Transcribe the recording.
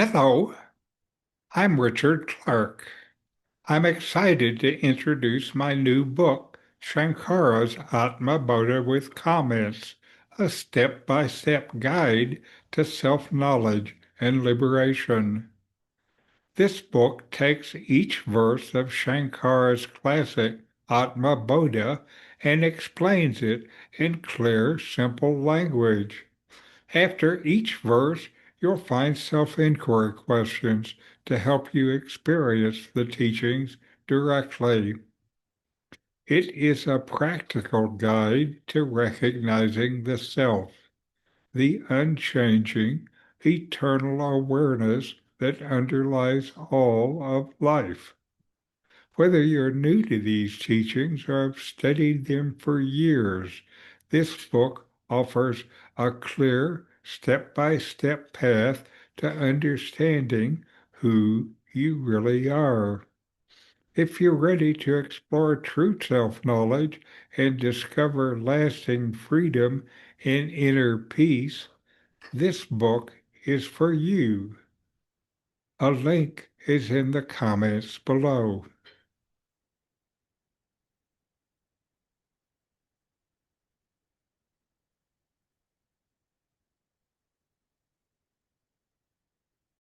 Hello, I'm Richard Clarke. I'm excited to introduce my new book, Shankara's Atma Bodha with Comments, a step-by-step guide to self-knowledge and liberation. This book takes each verse of Shankara's classic Atma Bodha and explains it in clear, simple language. After each verse, you'll find self-inquiry questions to help you experience the teachings directly. It is a practical guide to recognizing the self, the unchanging, eternal awareness that underlies all of life. Whether you're new to these teachings or have studied them for years, this book offers a clear, step-by-step path to understanding who you really are. If you're ready to explore true self-knowledge and discover lasting freedom and inner peace, this book is for you. A link is in the comments below.